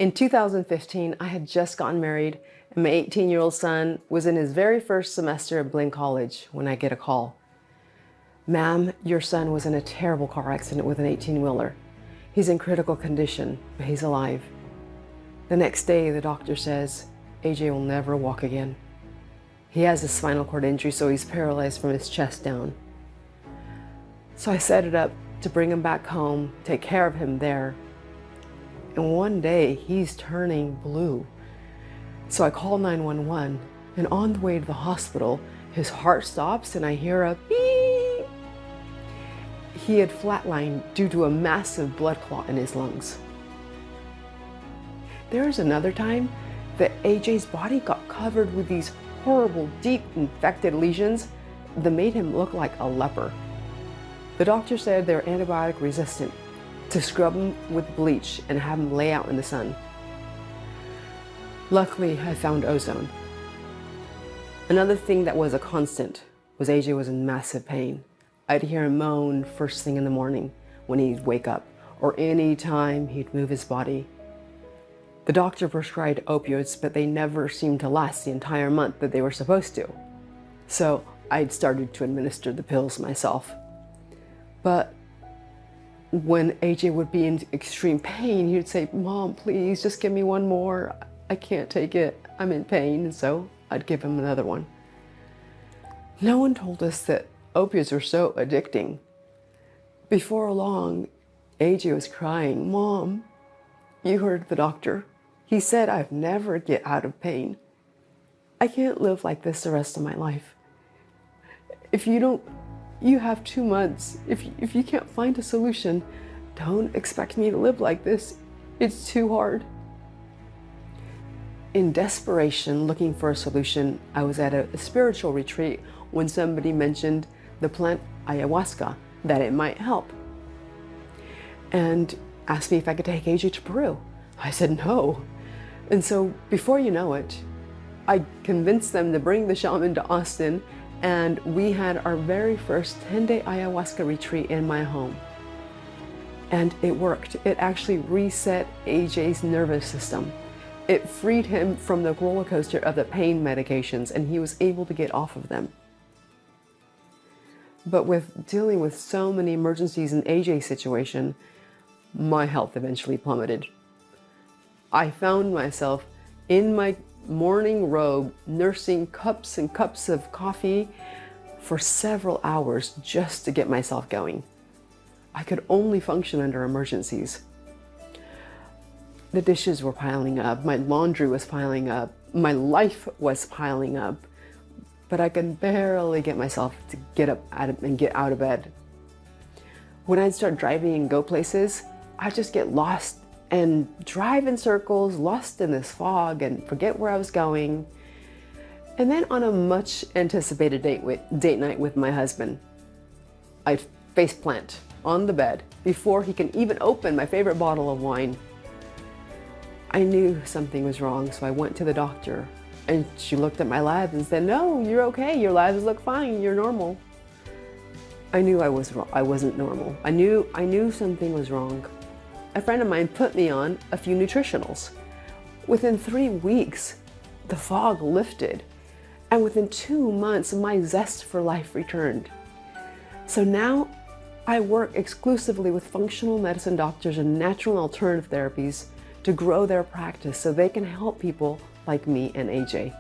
In 2015, I had just gotten married and my 18-year-old son was in his very first semester at Blaine College when I get a call. "Ma'am, your son was in a terrible car accident with an 18-wheeler. He's in critical condition, but he's alive." The next day, the doctor says, "AJ will never walk again. He has a spinal cord injury, so he's paralyzed from his chest down." So I set it up to bring him back home, take care of him there. And one day, he's turning blue. So I call 911, and on the way to the hospital, his heart stops and I hear a beep. He had flatlined due to a massive blood clot in his lungs. There was another time that AJ's body got covered with these horrible, deep infected lesions that made him look like a leper. The doctor said they're antibiotic resistant, to scrub him with bleach and have him lay out in the sun. Luckily, I found ozone. Another thing that was a constant was AJ was in massive pain. I'd hear him moan first thing in the morning when he'd wake up, or any time he'd move his body. The doctor prescribed opioids, but they never seemed to last the entire month that they were supposed to. So I'd started to administer the pills myself. But when AJ would be in extreme pain, he'd say, "Mom, please just give me one more. I can't take it. I'm in pain." And so I'd give him another one. No one told us that opiates are so addicting. Before long, AJ was crying, "Mom, you heard the doctor. He said I'd never get out of pain. I can't live like this the rest of my life. You have 2 months. If you can't find a solution, don't expect me to live like this. It's too hard." In desperation, looking for a solution, I was at a spiritual retreat when somebody mentioned the plant ayahuasca, that it might help, and asked me if I could take AJ to Peru. I said no. And so before you know it, I convinced them to bring the shaman to Austin, and we had our very first 10-day ayahuasca retreat in my home. And it worked. It actually reset AJ's nervous system. It freed him from the roller coaster of the pain medications, and he was able to get off of them. But with dealing with so many emergencies in AJ's situation, my health eventually plummeted. I found myself in my morning robe, nursing cups and cups of coffee for several hours just to get myself going. I could only function under emergencies. The dishes were piling up, my laundry was piling up, my life was piling up, but I could barely get myself to get out of bed. When I'd start driving and go places, I'd just get lost and drive in circles, lost in this fog, and forget where I was going. And then on a much anticipated date night with my husband, I'd face plant on the bed before he can even open my favorite bottle of wine. I knew something was wrong, so I went to the doctor, and she looked at my labs and said, "No, you're okay. Your labs look fine. You're normal." I knew I wasn't normal. I knew something was wrong. A friend of mine put me on a few nutritionals. Within 3 weeks, the fog lifted, and within 2 months, my zest for life returned. So now I work exclusively with functional medicine doctors and natural and alternative therapies to grow their practice so they can help people like me and AJ.